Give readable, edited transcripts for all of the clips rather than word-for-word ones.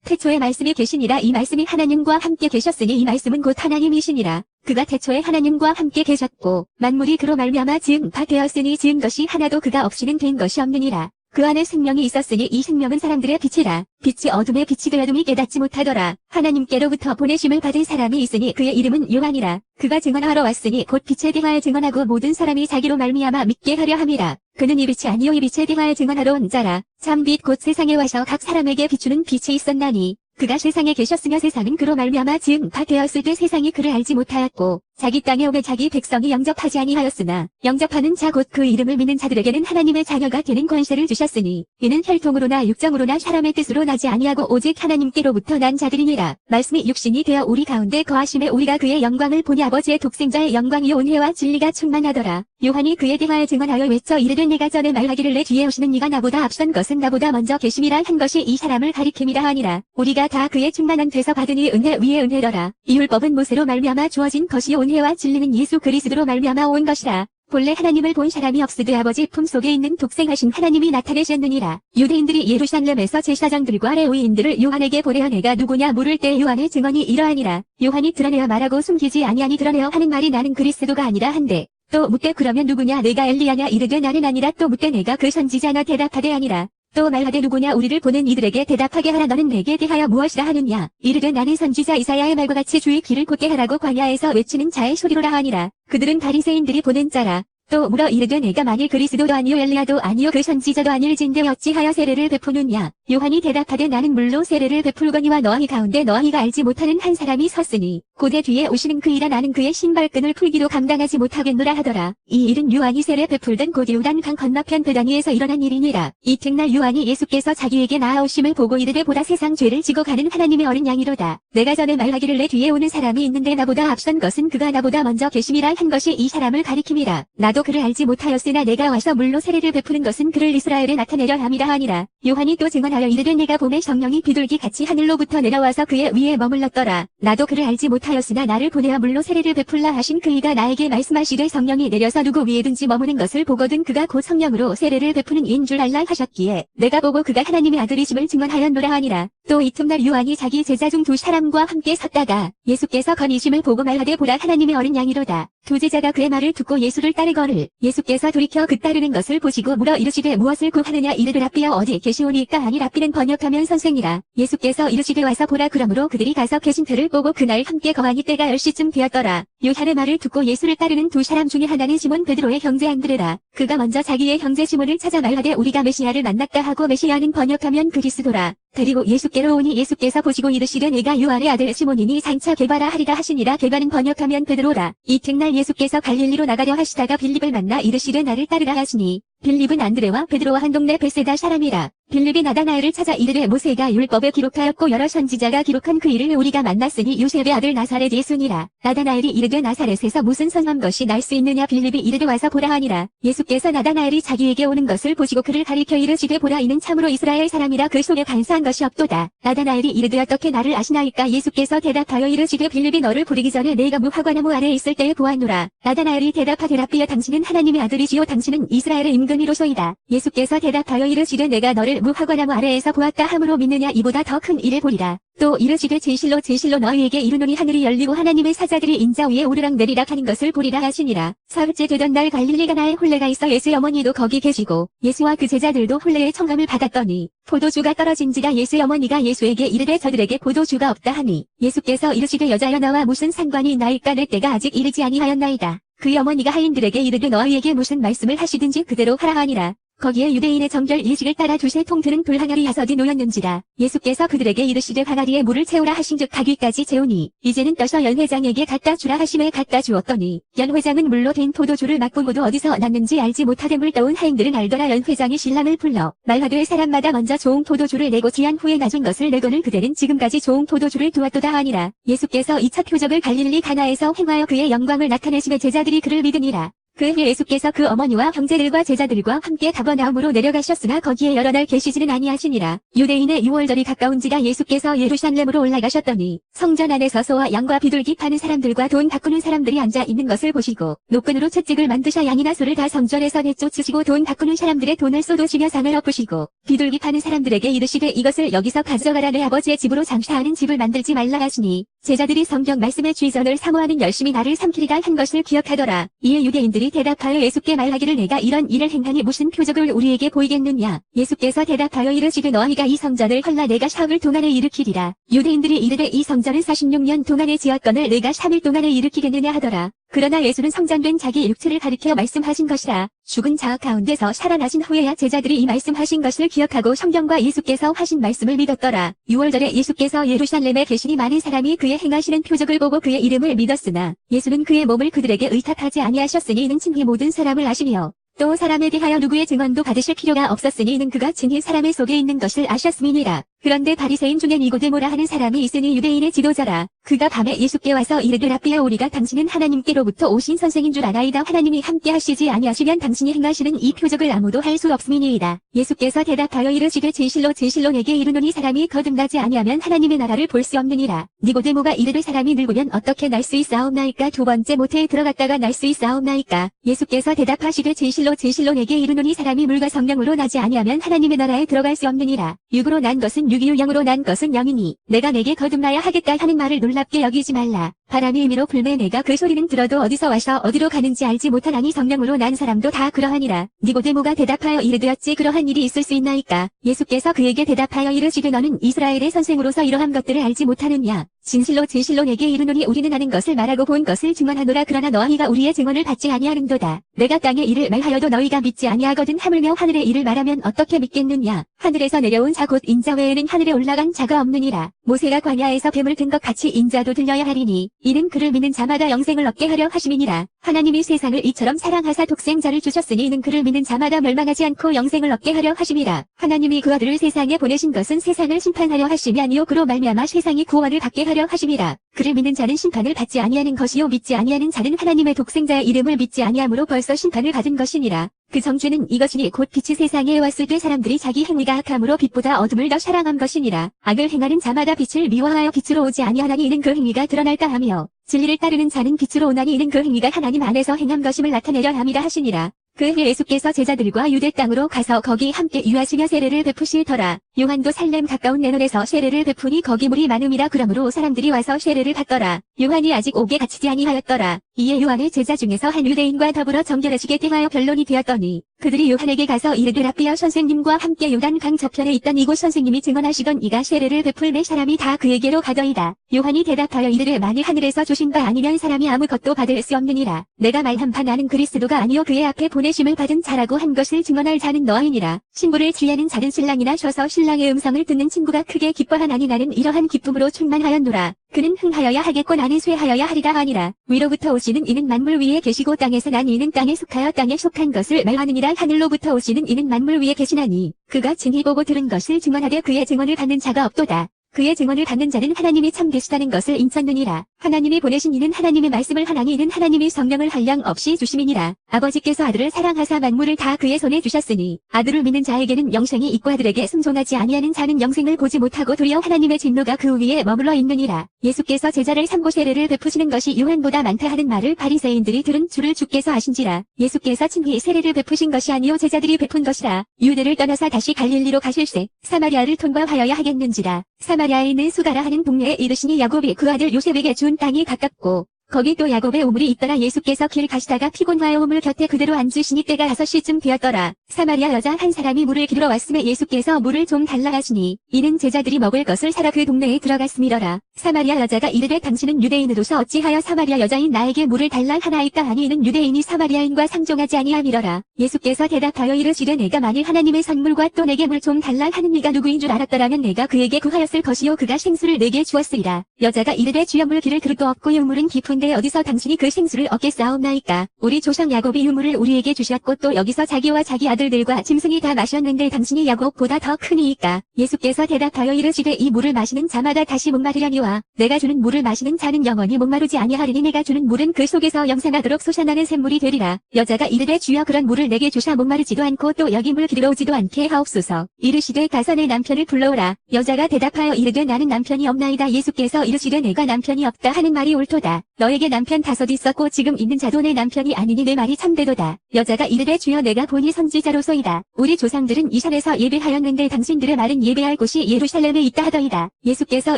태초에 말씀이 계시니라. 이 말씀이 하나님과 함께 계셨으니 이 말씀은 곧 하나님이시니라. 그가 태초에 하나님과 함께 계셨고 만물이 그로 말미암아 지은 바 되었으니 지은 것이 하나도 그가 없이는 된 것이 없느니라. 그 안에 생명이 있었으니 이 생명은 사람들의 빛이라. 빛이 어둠에 빛이 되어둠이 깨닫지 못하더라. 하나님께로부터 보내심을 받은 사람이 있으니 그의 이름은 요한이라. 그가 증언하러 왔으니 곧 빛에 대하여 증언하고 모든 사람이 자기로 말미암아 믿게 하려 함이라. 그는 이 빛이 아니요 이 빛에 대하여 증언하러 온 자라. 참빛 곧 세상에 와서 각 사람에게 비추는 빛이 있었나니 그가 세상에 계셨으며 세상은 그로 말미암아 지은 바 되었을 때 세상이 그를 알지 못하였고 자기 땅에 오매 자기 백성이 영접하지 아니하였으나 영접하는 자 곧 그 이름을 믿는 자들에게는 하나님의 자녀가 되는 권세를 주셨으니 이는 혈통으로나 육정으로나 사람의 뜻으로 나지 아니하고 오직 하나님께로부터 난 자들이니라. 말씀이 육신이 되어 우리 가운데 거하심에 우리가 그의 영광을 보니 아버지의 독생자의 영광이요 온혜와 진리가 충만하더라. 요한이 그에 대하여 증언하여 외쳐 이르되 내가 전에 말하기를 내 뒤에 오시는 이가 나보다 앞선 것은 나보다 먼저 계심이라 한 것이 이 사람을 가리킴이라 하니라. 우리가 다 그의 충만한 데서 받으니 은혜 위에 은혜더라. 이 율법은 모세로 말미암아 주어진 것이요 온혜와 진리는 예수 그리스도로 말미암아 온 것이라. 본래 하나님을 본 사람이 없으되 아버지 품속에 있는 독생하신 하나님이 나타내셨느니라. 유대인들이 예루살렘에서 제사장들과 레위인들을 요한에게 보내어 내가 누구냐 물을 때 요한의 증언이 이러하니라. 요한이 드러내어 말하고 숨기지 아니하니 드러내어 하는 말이 나는 그리스도가 아니라 한데 또 묻되 그러면 누구냐 내가 엘리야냐 이르되 나는 아니라 또 묻되 내가 그 선지자나 대답하되 아니라 또 말하되 누구냐 우리를 보는 이들에게 대답하게 하라. 너는 내게 대하여 무엇이라 하느냐 이르되 나는 선지자 이사야의 말과 같이 주의 길을 곧게 하라고 광야에서 외치는 자의 소리로라 하니라. 그들은 바리새인들이 보낸 자라. 또 물어 이르되 내가 만일 그리스도도 아니요 엘리야도 아니요 그 선지자도 아닐진데 어찌하여 세례를 베푸느냐. 요한이 대답하되 나는 물로 세례를 베풀거니와 너희 가운데 너희가 알지 못하는 한 사람이 섰으니 고대 뒤에 오시는 그이라. 나는 그의 신발끈을 풀기도 감당하지 못하겠노라 하더라. 이 일은 요한이 세례 베풀던 곧 요단 강 건너편 베다니에서 일어난 일이니라. 이튿날 요한이 예수께서 자기에게 나아오심을 보고 이르되 보라 세상 죄를 지고 가는 하나님의 어린 양이로다. 내가 전에 말하기를 내 뒤에 오는 사람이 있는데 나보다 앞선 것은 그가 나보다 먼저 계심이라 한 것이 이 사람을 가리킴이라. 나도 그를 알지 못하였으나 내가 와서 물로 세례를 베푸는 것은 그를 이스라엘에 나타내려 함이라 하니라. 요한이 또 증언하여 이르되 내가 봄에 성령이 비둘기 같이 하늘로부터 내려와서 그의 위에 머물렀더라. 나도 그를 알지 못하였으나 나를 보내어 물로 세례를 베풀라 하신 그이가 나에게 말씀하시되 성령이 내려서 누구 위에든지 머무는 것을 보거든 그가 곧 성령으로 세례를 베푸는 이인 줄 알라 하셨기에 내가 보고 그가 하나님의 아들이심을 증언하였노라 하니라. 또 이튿날 요한이 자기 제자 중 두 사람과 함께 섰다가 예수께서 건이심을 보고 말하되 보라 하나님의 어린 양이로다. 두 제자가 그의 말을 듣고 예수를 따르거늘 예수께서 돌이켜 그 따르는 것을 보시고 물어 이르시되 무엇을 구하느냐 이르되 랍비여 어디 계시오니까 아니 랍비는 번역하면 선생이라. 예수께서 이르시되 와서 보라. 그러므로 그들이 가서 계신 터를 보고 그날 함께 거하니 때가 10시쯤 되었더라. 요한의 말을 듣고 예수를 따르는 두 사람 중에 하나는 시몬 베드로의 형제 안드레라. 그가 먼저 자기의 형제 시몬을 찾아 말하되 우리가 메시아를 만났다 하고 메시아는 번역하면 그리스도라. 데리고 예수께로 오니 예수께서 보시고 이르시되 내가 요한의 아들 시몬이니 장차 게바라 하리라 하시니라. 게바는 번역하면 베드로라. 이튿날 예수께서 갈릴리로 나가려 하시다가 빌립을 만나 이르시되 나를 따르라 하시니 빌립은 안드레와 베드로와 한 동네 베세다 사람이라. 빌립이 나다나엘을 찾아 이르되 모세가 율법에 기록하였고 여러 선지자가 기록한 그 일을 우리가 만났으니 요셉의 아들 나사렛 예수니라. 나다나엘이 이르되 나사렛에서 무슨 선한 것이 날 수 있느냐. 빌립이 이르되 와서 보라 하니라. 예수께서 나다나엘이 자기에게 오는 것을 보시고 그를 가리켜 이르시되 보라 이는 참으로 이스라엘 사람이라 그 속에 간사한 것이 없도다. 나다나엘이 이르되 어떻게 나를 아시나이까. 예수께서 대답하여 이르시되 빌립이 너를 부르기 전에 내가 무화과나무 아래에 있을 때에 보았노라. 나다나엘이 대답하되 랍비여 당신은 하나님의 아들이시요 당신은 이스라엘의 임금이로소이다. 예수께서 대답하여 이르시되 내가 너를 무화과나무 아래에서 보았다 함으로 믿느냐. 이보다 더 큰 일을 보리라. 또 이르시되 진실로 진실로 너희에게 이르노니 하늘이 열리고 하나님의 사자들이 인자 위에 오르락 내리락 하는 것을 보리라 하시니라. 사흘째 되던 날 갈릴리 가나에 혼례가 있어 예수의 어머니도 거기 계시고 예수와 그 제자들도 혼례의 청함을 받았더니 포도주가 떨어진지라. 예수의 어머니가 예수에게 이르되 저들에게 포도주가 없다 하니 예수께서 이르시되 여자여 나와 무슨 상관이 있나이까 내 때가 아직 이르지 아니하였나이다. 그의 어머니가 하인들에게 이르되 너희에게 무슨 말씀을 하시든지 그대로 하라 하니라. 거기에 유대인의 정결 예식을 따라 두세 통 드는 돌항아리 6이 놓였는지라. 예수께서 그들에게 이르시되 항아리에 물을 채우라 하신즉 가귀까지 채우니 이제는 떠서 연회장에게 갖다 주라 하심에 갖다 주었더니 연회장은 물로 된 포도주를 맛보고도 어디서 났는지 알지 못하되 물 떠온 하인들은 알더라. 연회장이 신랑을 불러 말하되 사람마다 먼저 좋은 포도주를 내고 취한 후에 낮은 것을 내거늘 그대는 지금까지 좋은 포도주를 두었도다 하니라. 예수께서 이 첫 표적을 갈릴리 가나에서 행하여 그의 영광을 나타내시매 제자들이 그를 믿으니라. 그 후에 예수께서 그 어머니와 형제들과 제자들과 함께 가버나움으로 내려가셨으나 거기에 여러 날 계시지는 아니하시니라. 유대인의 유월절이 가까운지라 예수께서 예루살렘으로 올라가셨더니 성전 안에서 소와 양과 비둘기 파는 사람들과 돈 바꾸는 사람들이 앉아 있는 것을 보시고 노끈으로 채찍을 만드사 양이나 소를 다 성전에서 내쫓으시고 돈 바꾸는 사람들의 돈을 쏟으시며 상을 엎으시고 비둘기 파는 사람들에게 이르시되 이것을 여기서 가져가라. 내 아버지의 집으로 장사하는 집을 만들지 말라 하시니 제자들이 성경 말씀의 쥐전을 사모하는 열심히 나를 삼키리라 한 것을 기억하더라. 이에 유대인들이 대답하여 예수께 말하기를 내가 이런 일을 행하니 무슨 표적을 우리에게 보이겠느냐. 예수께서 대답하여 이르시되 너희가 이 성전을 헐라 내가 사흘 동안에 일으키리라. 유대인들이 이르되 이 성전은 46년 동안에 지었거늘 내가 3일 동안에 일으키겠느냐 하더라. 그러나 예수는 성전된 자기 육체를 가리켜 말씀하신 것이라. 죽은 자 가운데서 살아나신 후에야 제자들이 이 말씀하신 것을 기억하고 성경과 예수께서 하신 말씀을 믿었더라. 6월절에 예수께서 예루살렘에 계시니 많은 사람이 그의 행하시는 표적을 보고 그의 이름을 믿었으나 예수는 그의 몸을 그들에게 의탁하지 아니하셨으니 이는 친히 모든 사람을 아시며 또 사람에 대하여 누구의 증언도 받으실 필요가 없었으니 이는 그가 친히 사람의 속에 있는 것을 아셨음이니라. 그런데 바리새인 중에 니고데모라 하는 사람이 있으니 유대인의 지도자라. 그가 밤에 예수께 와서 이르되 랍비여 우리가 당신은 하나님께로부터 오신 선생인 줄 아나이다. 하나님이 함께 하시지 아니하시면 당신이 행하시는 이 표적을 아무도 할 수 없음이니이다. 예수께서 대답하여 이르시되 진실로 진실로 내게 이르노니 사람이 거듭나지 아니하면 하나님의 나라를 볼 수 없느니라. 니고데모가 이르되 사람이 늙으면 어떻게 날 수 있사옵나이까. 두 번째 모태에 들어갔다가 날 수 있사옵나이까. 예수께서 대답하시되 진실로 진실로 내게 이르노니 사람이 물과 성령으로 나지 아니하면 하나님의 나라에 들어갈 수 없느니라. 육으로 난 것은 육이요 영으로 난 것은 영이니 내가 내게 거듭나야 하겠다 하는 말을 놀랍게 여기지 말라. 바람의 의미로 불매 내가 그 소리는 들어도 어디서 와서 어디로 가는지 알지 못하나니 성령으로 난 사람도 다 그러하니라. 니고데모가 대답하여 이르되 어찌 그러한 일이 있을 수 있나이까. 예수께서 그에게 대답하여 이르시되 너는 이스라엘의 선생으로서 이러한 것들을 알지 못하느냐. 진실로 진실로 내게 이르노니 우리는 아는 것을 말하고 본 것을 증언하노라. 그러나 너희가 우리의 증언을 받지 아니하는도다. 내가 땅의 일을 말하여도 너희가 믿지 아니하거든. 하물며 하늘의 일을 말하면 어떻게 믿겠느냐. 하늘에서 내려온 자 곧 인자 외에는 하늘에 올라간 자가 없느니라. 모세가 광야에서 뱀을 든 것 같이 인자도 들려야 하리니 이는 그를 믿는 자마다 영생을 얻게 하려 하심이니라. 하나님이 세상을 이처럼 사랑하사 독생자를 주셨으니 이는 그를 믿는 자마다 멸망하지 않고 영생을 얻게 하려 하심이라. 하나님이 그 아들을 세상에 보내신 것은 세상을 심판하려 하심이 아니요 그로 말미암아 세상이 구원을 받게 하려 하심이라. 그를 믿는 자는 심판을 받지 아니하는 것이요 믿지 아니하는 자는 하나님의 독생자의 이름을 믿지 아니하므로 벌써 심판을 받은 것이니라. 그 정죄는 이것이니 곧 빛이 세상에 왔을 때 사람들이 자기 행위가 악함으로 빛보다 어둠을 더 사랑한 것이니라. 악을 행하는 자마다 빛을 미워하여 빛으로 오지 아니하나니 이는 그 행위가 드러날까 하며 진리를 따르는 자는 빛으로 오나니 이는 그 행위가 하나님 안에서 행한 것임을 나타내려 함이라 하시니라. 그 후에 예수께서 제자들과 유대 땅으로 가서 거기 함께 유하시며 세례를 베푸시더라. 요한도 살렘 가까운 네논에서 세례를 베푸니 거기 물이 많음이라. 그러므로 사람들이 와서 세례를 받더라. 요한이 아직 옥에 갇히지 아니하였더라. 이에 요한의 제자 중에서 한 유대인과 더불어 정결하시게 대하여 변론이 되었더니 그들이 요한에게 가서 이르되 랍비여 선생님과 함께 요단강 저편에 있던 이곳 선생님이 증언하시던 이가 세례를 베풀 매 사람이 다 그에게로 가더이다. 요한이 대답하여 이르되 만일 하늘에서 주신 바 아니면 사람이 아무것도 받을 수 없느니라. 내가 말한 바 나는 그리스도가 아니요 그의 앞에 보내심을 받은 자라고 한 것을 증언할 자는 너희니라. 신부를 취하는 자는 신랑이나 서서 신랑의 음성을 듣는 친구가 크게 기뻐하나니 나는 이러한 기쁨으로 충만하였노라. 그는 흥하여야 하겠고 나는 쇠하여야 하리라 하니라. 위로부터 오시는 이는 만물 위에 계시고 땅에서 난 이는 땅에 속하여 땅에 속한 것을 말하느니라. 하늘로부터 오시는 이는 만물 위에 계시나니 그가 증히 보고 들은 것을 증언하되 그의 증언을 받는 자가 없도다. 그의 증언을 받는 자는 하나님이 참 계시다는 것을 인쳤느니라. 하나님이 보내신 이는 하나님의 말씀을 하나니 이는 하나님이 성령을 한량 없이 주심이니라. 아버지께서 아들을 사랑하사 만물을 다 그의 손에 주셨으니 아들을 믿는 자에게는 영생이 있고 아들에게 순종하지 아니하는 자는 영생을 보지 못하고 도리어 하나님의 진노가 그 위에 머물러 있느니라. 예수께서 제자를 삼고 세례를 베푸시는 것이 요한보다 많다 하는 말을 바리새인들이 들은 줄을 주께서 아신지라. 예수께서 친히 세례를 베푸신 것이 아니요 제자들이 베푼 것이라. 유대를 떠나서 다시 갈릴리로 가실새 사마리아를 통과하여야 하겠는지라. 사마리아에 있는 수가라 하는 동네에 이르시니 야곱이 그 아들 요셉에게 준 땅이 가깝고 거기 또 야곱의 우물이 있더라. 예수께서 길 가시다가 피곤하여 우물 곁에 그대로 앉으시니 때가 5시쯤 되었더라. 사마리아 여자 한 사람이 물을 기르러 왔음에 예수께서 물을 좀 달라 하시니 이는 제자들이 먹을 것을 사러 그 동네에 들어갔음이더라. 사마리아 여자가 이르되 당신은 유대인으로서 어찌하여 사마리아 여자인 나에게 물을 달라 하나이까 하니 이는 유대인이 사마리아인과 상종하지 아니함이더라. 예수께서 대답하여 이르시되 내가 만일 하나님의 선물과 또 내게 물 좀 달라 하는 이가 누구인 줄 알았더라면 내가 그에게 구하였을 것이요 그가 생수를 내게 주었으리라. 여자가 이르되 주여 물 기를 그릇도 없고 우물은 깊으니 예컨대 어디서 당신이 그 생수를 얻겠사옵나이까? 우리 조상 야곱이 유물을 우리에게 주셨고 또 여기서 자기와 자기 아들들과 짐승이 다 마셨는데 당신이 야곱보다 더 크니이까? 예수께서 대답하여 이르시되 이 물을 마시는 자마다 다시 목마르려니와 내가 주는 물을 마시는 자는 영원히 목마르지 아니하리니 내가 주는 물은 그 속에서 영생하도록 솟아나는 샘물이 되리라. 여자가 이르되 주여 그런 물을 내게 주사 목마르지도 않고 또 여기 물 기르러 오지도 않게 하옵소서. 이르시되 가서 내 남편을 불러오라. 여자가 대답하여 이르되 나는 남편이 없나이다. 예수께서 이르시되 내가 남편이 없다 하는 말이 옳도다. 너에게 남편 5 있었고 지금 있는 자도 내 남편이 아니니 내 말이 참되도다. 여자가 이르되 주여 내가 보니 선지자로소이다. 우리 조상들은 이 산에서 예배하였는데 당신들의 말은 예배할 곳이 예루살렘에 있다 하더이다. 예수께서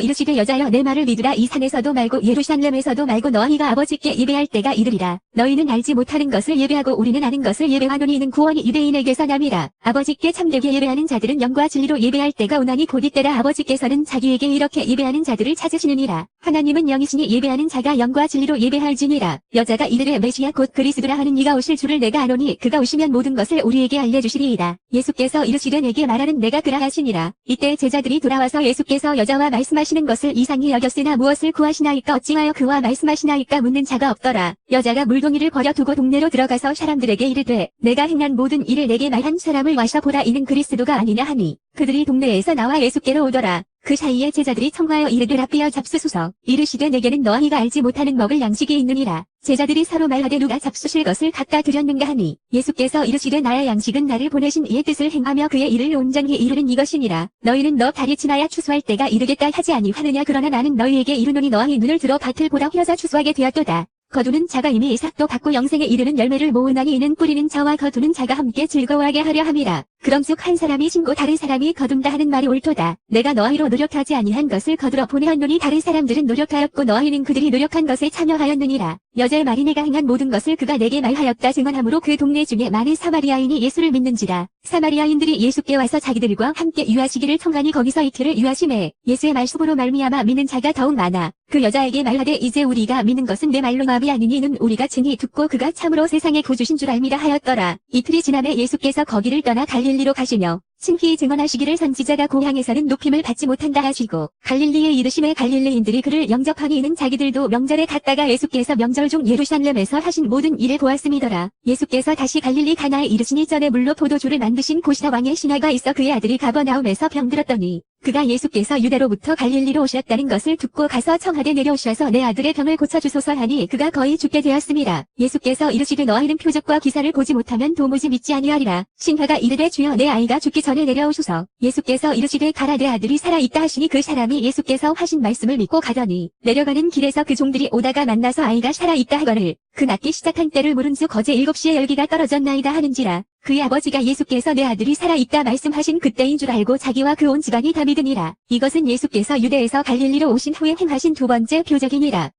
이르시되 여자여 내 말을 믿으라. 이 산에서도 말고 예루살렘에서도 말고 너희가 아버지께 예배할 때가 이르리라. 너희는 알지 못하는 것을 예배하고 우리는 아는 것을 예배하노니 이는 구원이 유대인에게서 남이라. 아버지께 참되게 예배하는 자들은 영과 진리로 예배할 때가 오나니 곧 이때라. 아버지께서는 자기에게 이렇게 예배하는 자들을 찾으시느니라. 하나님은 영이시니 예배하는 자가 영과 진리로 예배할지니라. 여자가 이르되 메시아 곧 그리스도라 하는 이가 오실 줄을 내가 아노니 그가 오시면 모든 것을 우리에게 알려주시리이다. 예수께서 이르시되 내게 말하는 내가 그라 하시니라. 이때 제자들이 돌아와서 예수께서 여자와 말씀하시는 것을 이상히 여겼으나 무엇을 구하시나이까 어찌하여 그와 말씀하시나이까 묻는 자가 없더라. 여자가 물동이를 버려두고 동네로 들어가서 사람들에게 이르되 내가 행한 모든 일을 내게 말한 사람을 와서 보라 이는 그리스도가 아니냐 하니 그들이 동네에서 나와 예수께로 오더라. 그 사이에 제자들이 청하여 이르되 랍비여 잡수소서. 이르시되 내게는 너희가 알지 못하는 먹을 양식이 있느니라. 제자들이 서로 말하되 누가 잡수실 것을 갖다 드렸는가 하니 예수께서 이르시되 나의 양식은 나를 보내신 이의 뜻을 행하며 그의 일을 온전히 이루는 이것이니라. 너희는 너 달이 지나야 추수할 때가 이르겠다 하지 아니하느냐. 그러나 나는 너희에게 이르노니 너희 눈을 들어 밭을 보라. 휘어져 추수하게 되었도다. 거두는 자가 이미 삭도 받고 영생에 이르는 열매를 모으나니 이는 뿌리는 자와 거두는 자가 함께 즐거워하게 하려 함이라. 그럼즉 한 사람이 심고 다른 사람이 거둔다 하는 말이 옳도다. 내가 너희로 노력하지 아니한 것을 거두러 보내었노니 다른 사람들은 노력하였고 너희는 그들이 노력한 것에 참여하였느니라. 여자의 말이 내가 행한 모든 것을 그가 내게 말하였다 증언하므로 그 동네 중에 많은 사마리아인이 예수를 믿는지라. 사마리아인들이 예수께 와서 자기들과 함께 유하시기를 청하니 거기서 이틀을 유하심에 예수의 말씀으로 말미암아 믿는 자가 더욱 많아. 그 여자에게 말하되 이제 우리가 믿는 것은 내 말로 마음이 아니니 이는 우리가 증히 듣고 그가 참으로 세상의 구주신 줄 알미라 하였더라. 이틀이 지남에 예수께서 거기를 떠나 갈릴리로 가시며 신기 증언하시기를 선지자가 고향에서는 높임을 받지 못한다 하시고 갈릴리에 이르심에 갈릴리인들이 그를 영접하니 이는 자기들도 명절에 갔다가 예수께서 명절 중 예루살렘에서 하신 모든 일을 보았음이더라. 예수께서 다시 갈릴리 가나에 이르시니 전에 물로 포도주를 만드신 곳이라 왕의 신하가 있어 그의 아들이 가버나움에서 병들었더니 그가 예수께서 유대로부터 갈릴리로 오셨다는 것을 듣고 가서 청하되 내려오셔서 내 아들의 병을 고쳐주소서 하니 그가 거의 죽게 되었습니다. 예수께서 이르시되 너희는 표적과 기사를 보지 못하면 도무지 믿지 아니하리라. 신하가 이르되 주여 내 아이가 죽기 전에 내려오소서. 예수께서 이르시되 가라 내 아들이 살아있다 하시니 그 사람이 예수께서 하신 말씀을 믿고 가더니 내려가는 길에서 그 종들이 오다가 만나서 아이가 살아있다 하거늘 그 낫기 시작한 때를 물은즉 어제 7시에 열기가 떨어졌나이다 하는지라. 그의 아버지가 예수께서 내 아들이 살아있다 말씀하신 그때인 줄 알고 자기와 그 온 집안이 다 믿으니라. 이것은 예수께서 유대에서 갈릴리로 오신 후에 행하신 두 번째 표적이니라.